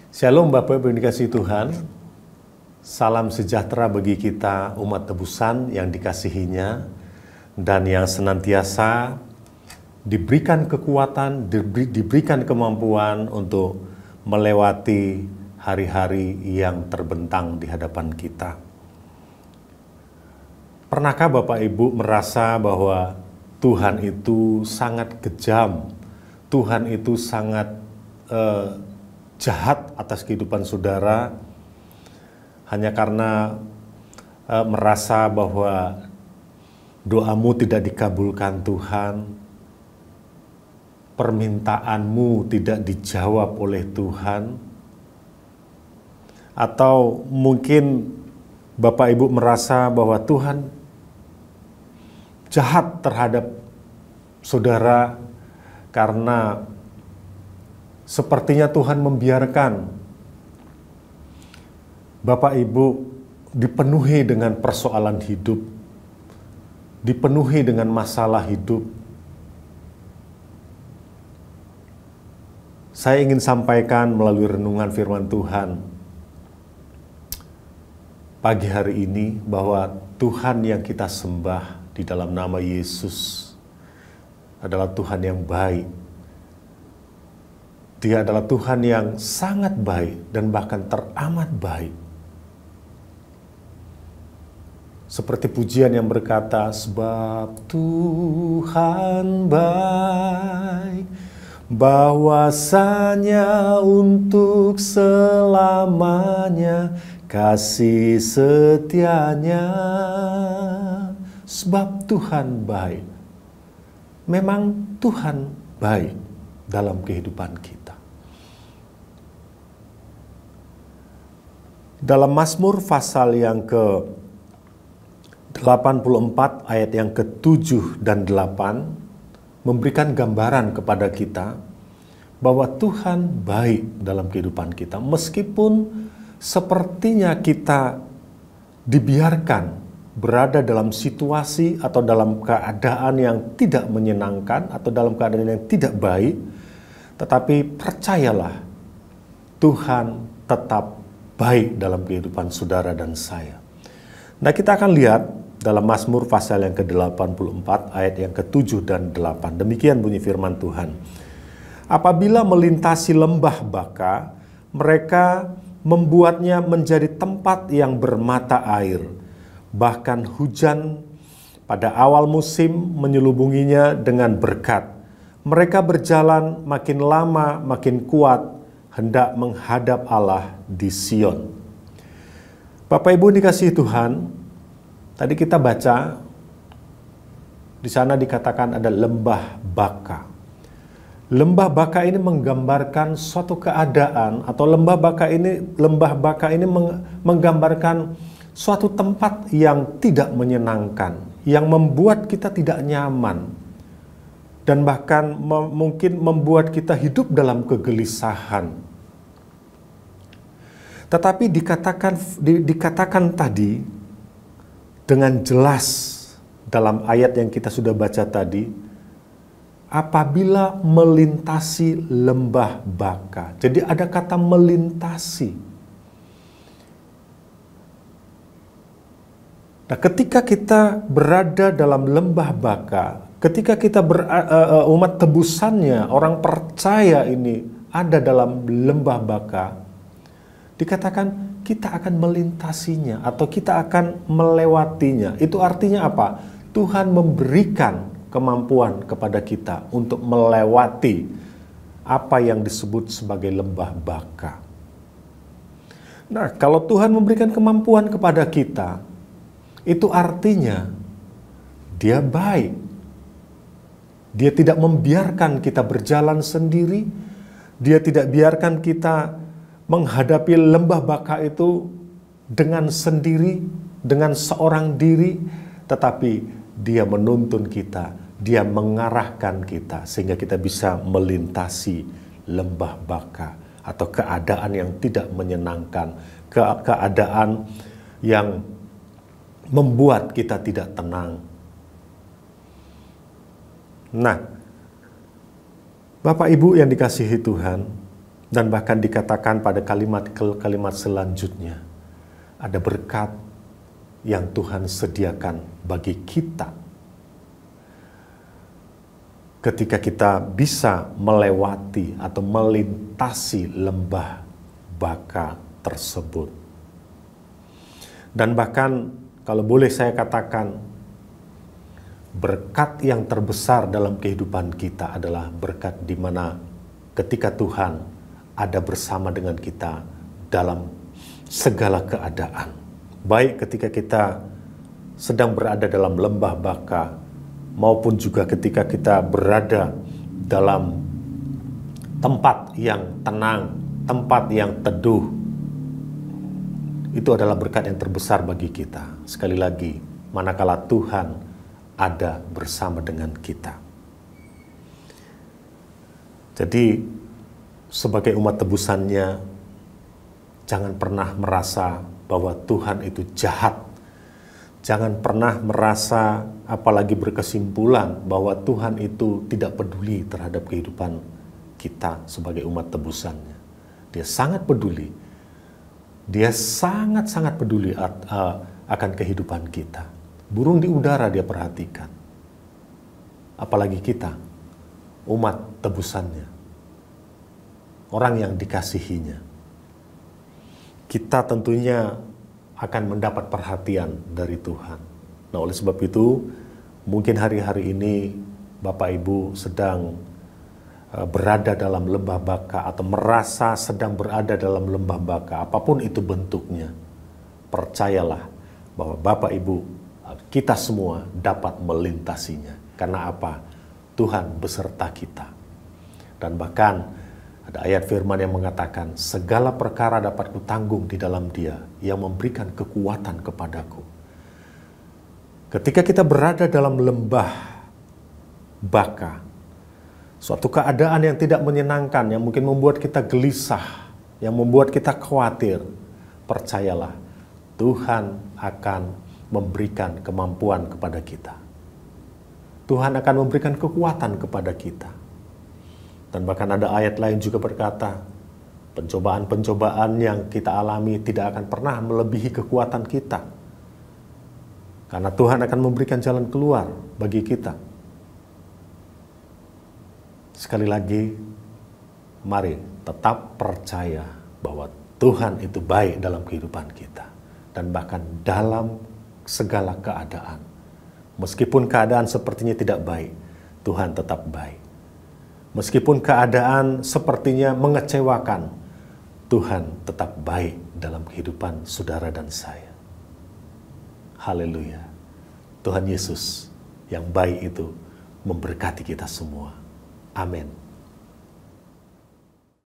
Shalom Bapak Ibu yang dikasihi Tuhan. Salam sejahtera bagi kita umat tebusan yang dikasihinya dan yang senantiasa diberikan kekuatan, diberikan kemampuan untuk melewati hari-hari yang terbentang di hadapan kita. Pernahkah Bapak Ibu merasa bahwa Tuhan itu sangat kejam, Tuhan itu sangat jahat atas kehidupan saudara hanya karena merasa bahwa doamu tidak dikabulkan Tuhan, permintaanmu tidak dijawab oleh Tuhan, atau mungkin Bapak Ibu merasa bahwa Tuhan jahat terhadap saudara karena sepertinya Tuhan membiarkan Bapak Ibu dipenuhi dengan persoalan hidup, dipenuhi dengan masalah hidup. Saya ingin sampaikan melalui renungan firman Tuhan pagi hari ini bahwa Tuhan yang kita sembah di dalam nama Yesus adalah Tuhan yang baik. Dia adalah Tuhan yang sangat baik dan bahkan teramat baik. Seperti pujian yang berkata, sebab Tuhan baik, bahwasanya untuk selamanya kasih setianya. Sebab Tuhan baik. Memang Tuhan baik dalam kehidupan kita. Dalam Mazmur pasal yang ke-84 ayat yang ke-7 dan 8 memberikan gambaran kepada kita bahwa Tuhan baik dalam kehidupan kita. Meskipun sepertinya kita dibiarkan berada dalam situasi atau dalam keadaan yang tidak menyenangkan atau dalam keadaan yang tidak baik, tetapi percayalah Tuhan tetap baik dalam kehidupan saudara dan saya. Nah, kita akan lihat dalam Mazmur pasal yang ke-84 ayat yang ke-7 dan 8. Demikian bunyi firman Tuhan. Apabila melintasi lembah baka, mereka membuatnya menjadi tempat yang bermata air. Bahkan hujan pada awal musim menyelubunginya dengan berkat. Mereka berjalan makin lama makin kuat, hendak menghadap Allah di Sion. Bapak Ibu dikasihi Tuhan, tadi kita baca di sana dikatakan ada lembah baka. Lembah baka ini menggambarkan suatu keadaan, atau lembah baka ini menggambarkan suatu tempat yang tidak menyenangkan, yang membuat kita tidak nyaman, dan bahkan mungkin membuat kita hidup dalam kegelisahan. Tetapi dikatakan tadi dengan jelas dalam ayat yang kita sudah baca tadi, apabila melintasi lembah baka. Jadi ada kata melintasi. Nah, ketika kita berada dalam lembah baka, ketika kita umat tebusannya, orang percaya ini ada dalam lembah baka, dikatakan kita akan melintasinya atau kita akan melewatinya. Itu artinya apa? Tuhan memberikan kemampuan kepada kita untuk melewati apa yang disebut sebagai lembah baka. Nah, kalau Tuhan memberikan kemampuan kepada kita, itu artinya Dia baik. Dia tidak membiarkan kita berjalan sendiri. Dia tidak biarkan kita menghadapi lembah baka itu dengan sendiri, dengan seorang diri, tetapi Dia menuntun kita, Dia mengarahkan kita sehingga kita bisa melintasi lembah baka atau keadaan yang tidak menyenangkan, keadaan yang membuat kita tidak tenang. Nah, Bapak Ibu yang dikasihi Tuhan, Dan bahkan dikatakan pada kalimat selanjutnya, ada berkat yang Tuhan sediakan bagi kita ketika kita bisa melewati atau melintasi lembah baka tersebut. Dan bahkan kalau boleh saya katakan, berkat yang terbesar dalam kehidupan kita adalah berkat di mana ketika Tuhan ada bersama dengan kita dalam segala keadaan. Baik ketika kita sedang berada dalam lembah baka, maupun juga ketika kita berada dalam tempat yang tenang, tempat yang teduh. Itu adalah berkat yang terbesar bagi kita. Sekali lagi, manakala Tuhan ada bersama dengan kita. Jadi, sebagai umat tebusannya, jangan pernah merasa bahwa Tuhan itu jahat. Jangan pernah merasa, apalagi berkesimpulan, bahwa Tuhan itu tidak peduli terhadap kehidupan kita sebagai umat tebusannya. Dia sangat peduli. Dia sangat-sangat peduli akan kehidupan kita. Burung di udara dia perhatikan. Apalagi kita, umat tebusannya. Orang yang dikasihinya. Kita tentunya akan mendapat perhatian dari Tuhan. Nah, oleh sebab itu, mungkin hari-hari ini Bapak Ibu sedang berada dalam lembah baka atau merasa sedang berada dalam lembah baka, apapun itu bentuknya. Percayalah bahwa Bapak Ibu, kita semua dapat melintasinya. Karena apa? Tuhan beserta kita. Dan bahkan ada ayat firman yang mengatakan, segala perkara dapat kutanggung di dalam Dia yang memberikan kekuatan kepadaku. Ketika kita berada dalam lembah baka, suatu keadaan yang tidak menyenangkan, yang mungkin membuat kita gelisah, yang membuat kita khawatir, percayalah, Tuhan akan memberikan kemampuan kepada kita. Tuhan akan memberikan kekuatan kepada kita. Dan bahkan ada ayat lain juga berkata, pencobaan-pencobaan yang kita alami tidak akan pernah melebihi kekuatan kita. Karena Tuhan akan memberikan jalan keluar bagi kita. Sekali lagi, mari tetap percaya bahwa Tuhan itu baik dalam kehidupan kita. Dan bahkan dalam segala keadaan. Meskipun keadaan sepertinya tidak baik, Tuhan tetap baik. Meskipun keadaan sepertinya mengecewakan, Tuhan tetap baik dalam kehidupan saudara dan saya. Haleluya. Tuhan Yesus yang baik itu memberkati kita semua. Amin.